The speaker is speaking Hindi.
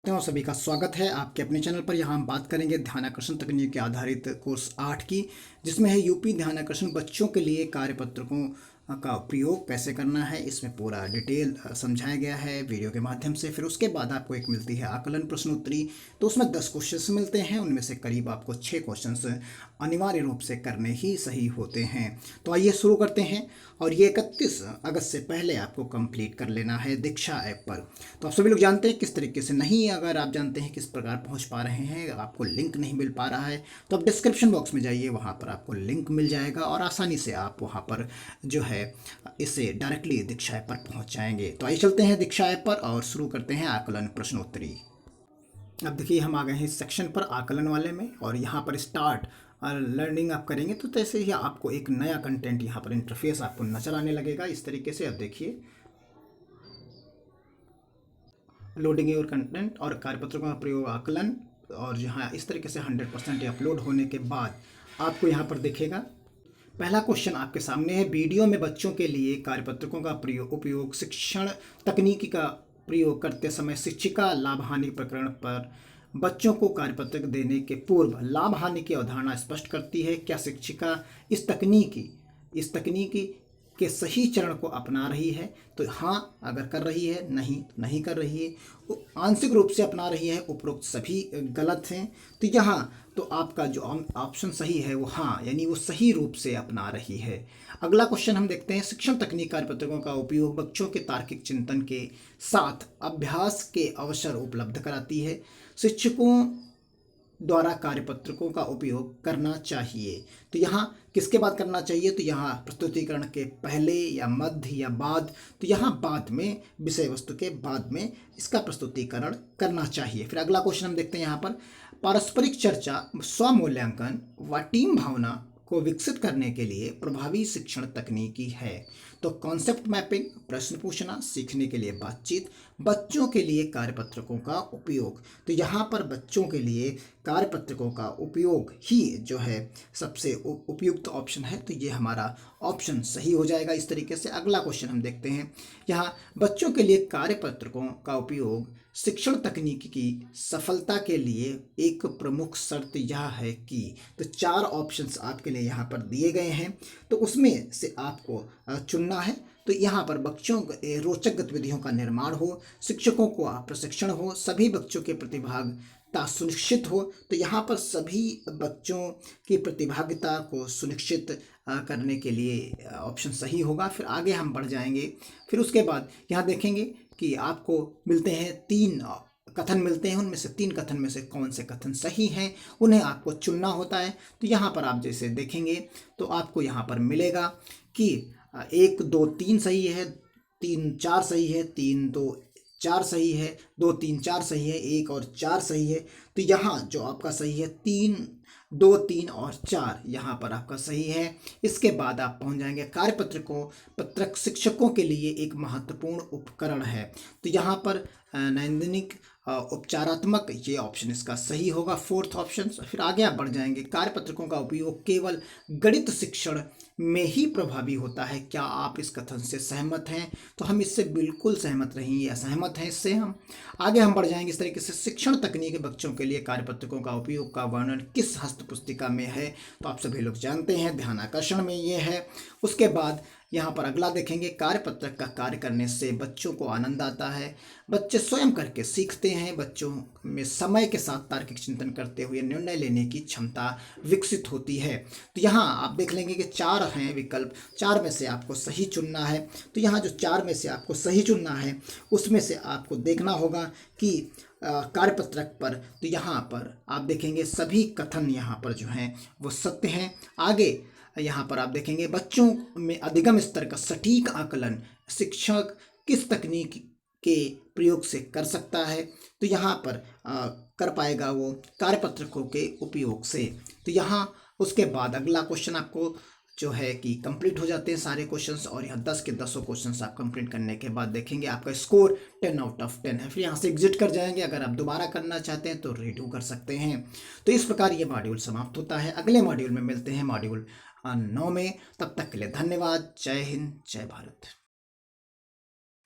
हैं और सभी का स्वागत है आपके अपने चैनल पर। यहाँ हम बात करेंगे ध्यानाकर्षण तकनीक के आधारित कोर्स 8 की, जिसमें है यूपी ध्यानाकर्षण बच्चों के लिए कार्यपत्रकों का प्रयोग कैसे करना है। इसमें पूरा डिटेल समझाया गया है वीडियो के माध्यम से। फिर उसके बाद आपको एक मिलती है आकलन प्रश्नोत्तरी, तो उसमें 10 क्वेश्चंस मिलते हैं। उनमें से करीब आपको 6 क्वेश्चंस अनिवार्य रूप से करने ही सही होते हैं। तो आइए शुरू करते हैं। और ये 31 अगस्त से पहले आपको कंप्लीट कर लेना है दीक्षा ऐप पर। तो आप सभी लोग जानते हैं किस तरीके से। नहीं अगर आप जानते हैं किस प्रकार पहुंच पा रहे हैं, आपको लिंक नहीं मिल पा रहा है, तो आप डिस्क्रिप्शन बॉक्स में जाइए, वहां पर आपको लिंक मिल जाएगा और आसानी से आप वहां पर जो है इसे डायरेक्टली दीक्षा ऐप पर पहुंच जाएंगे। तो आइए चलते हैं दीक्षा ऐप पर और शुरू करते हैं आकलन प्रश्नोत्तरी। अब देखिए हम आ गए हैं इस सेक्शन पर आकलन वाले में, और यहाँ पर स्टार्ट लर्निंग आप करेंगे तो जैसे ही आपको एक नया कंटेंट यहाँ पर इंटरफेस आपको नजर आने लगेगा इस तरीके से। अब देखिए लोडिंग योर कंटेंट और कार्यपत्रों का प्रयोग आकलन, और जहाँ इस तरीके से 100% अपलोड होने के बाद आपको यहाँ पर दिखेगा पहला क्वेश्चन आपके सामने है। वीडियो में बच्चों के लिए कार्यपत्रकों का उपयोग शिक्षण तकनीकी का प्रयोग करते समय शिक्षिका लाभ हानि प्रकरण पर बच्चों को कार्यपत्रक देने के पूर्व लाभ हानि की अवधारणा स्पष्ट करती है। क्या शिक्षिका इस तकनीकी के सही चरण को अपना रही है? तो हाँ अगर कर रही है, नहीं तो नहीं कर रही है। वो आंशिक रूप से अपना रही है, उपरोक्त सभी गलत हैं। तो यहाँ तो आपका जो ऑप्शन सही है वो हाँ, यानी वो सही रूप से अपना रही है। अगला क्वेश्चन हम देखते हैं। शिक्षण तकनीक कार्यपत्रकों का उपयोग बच्चों के तार्किक चिंतन के साथ अभ्यास के अवसर उपलब्ध कराती है। शिक्षकों द्वारा कार्यपत्रकों का उपयोग करना चाहिए। तो यहाँ किसके बाद करना चाहिए? तो यहाँ प्रस्तुतिकरण के पहले या मध्य या बाद। तो यहाँ बाद में, विषय वस्तु के बाद में इसका प्रस्तुतिकरण करना चाहिए। फिर अगला क्वेश्चन हम देखते हैं यहाँ पर। पारस्परिक चर्चा, स्वमूल्यांकन व टीम भावना को विकसित करने के लिए प्रभावी शिक्षण तकनीकी है। तो कॉन्सेप्ट मैपिंग, प्रश्न पूछना, सीखने के लिए बातचीत, बच्चों के लिए कार्यपत्रकों का उपयोग। तो यहाँ पर बच्चों के लिए कार्यपत्रकों का उपयोग ही जो है सबसे उपयुक्त ऑप्शन है। तो ये हमारा ऑप्शन सही हो जाएगा इस तरीके से। अगला क्वेश्चन हम देखते हैं। यहाँ बच्चों के लिए कार्यपत्रकों का उपयोग शिक्षण तकनीक की सफलता के लिए एक प्रमुख शर्त यह है कि, तो 4 ऑप्शंस आपके लिए यहाँ पर दिए गए हैं, तो उसमें से आपको चुनना है। तो यहाँ पर बच्चों रोचक गतिविधियों का निर्माण हो, शिक्षकों को प्रशिक्षण हो, सभी बच्चों के प्रतिभागिता सुनिश्चित हो। तो यहाँ पर सभी बच्चों की प्रतिभागिता को सुनिश्चित करने के लिए ऑप्शन सही होगा। फिर आगे हम बढ़ जाएंगे। फिर उसके बाद यहाँ देखेंगे कि आपको मिलते हैं 3 कथन मिलते हैं। उनमें से 3 कथन में से कौन से कथन सही हैं उन्हें आपको चुनना होता है। तो यहाँ पर आप जैसे देखेंगे तो आपको यहाँ पर मिलेगा कि 1 2 3 सही है, 3 4 सही है, 3 2 4 सही है, 2 3 4 सही है, 1 और 4 सही है। तो यहाँ जो आपका सही है 3 2 3 और 4 यहाँ पर आपका सही है। इसके बाद आप पहुँच जाएंगे पत्रक शिक्षकों के लिए एक महत्वपूर्ण उपकरण है। तो यहाँ पर नैदानिक उपचारात्मक, ये ऑप्शन इसका सही होगा, 4th ऑप्शन। फिर आगे आप बढ़ जाएंगे। कार्यपत्रकों का उपयोग केवल गणित शिक्षण में ही प्रभावी होता है। क्या आप इस कथन से सहमत हैं? तो हम इससे बिल्कुल सहमत नहीं या सहमत हैं इससे। हम आगे बढ़ जाएंगे इस तरीके से। शिक्षण तकनीक बच्चों के लिए कार्यपत्रकों का उपयोग का वर्णन किस हस्त पुस्तिका में है? तो आप सभी लोग जानते हैं ध्यानाकर्षण में ये है। उसके बाद यहाँ पर अगला देखेंगे। कार्यपत्रक का कार्य करने से बच्चों को आनंद आता है, बच्चे स्वयं करके सीखते हैं, बच्चों में समय के साथ तार्किक चिंतन करते हुए निर्णय लेने की क्षमता विकसित होती है। तो यहाँ आप देख लेंगे कि 4 हैं विकल्प, 4 में से आपको सही चुनना है। तो यहाँ जो 4 में से आपको सही चुनना है उसमें से आपको देखना होगा कि कार्यपत्रक पर, तो यहाँ पर आप देखेंगे सभी कथन यहाँ पर जो हैं वो सत्य हैं। आगे यहाँ पर आप देखेंगे बच्चों में अधिगम स्तर का सटीक आकलन शिक्षक किस तकनीक के प्रयोग से कर सकता है? तो यहाँ पर कर पाएगा वो कार्यपत्रकों के उपयोग से। तो यहाँ उसके बाद अगला क्वेश्चन आपको जो है कि कंप्लीट हो जाते हैं सारे क्वेश्चंस, और यहाँ 10 के 10 क्वेश्चंस आप कंप्लीट करने के बाद देखेंगे आपका स्कोर 10 आउट ऑफ 10 है। फिर यहाँ से एग्जिट कर जाएंगे। अगर आप दोबारा करना चाहते हैं तो रीडू कर सकते हैं। तो इस प्रकार ये मॉड्यूल समाप्त होता है। अगले मॉड्यूल में मिलते हैं, मॉड्यूल 9 में। तब तक के लिए धन्यवाद। जय हिंद, जय भारत।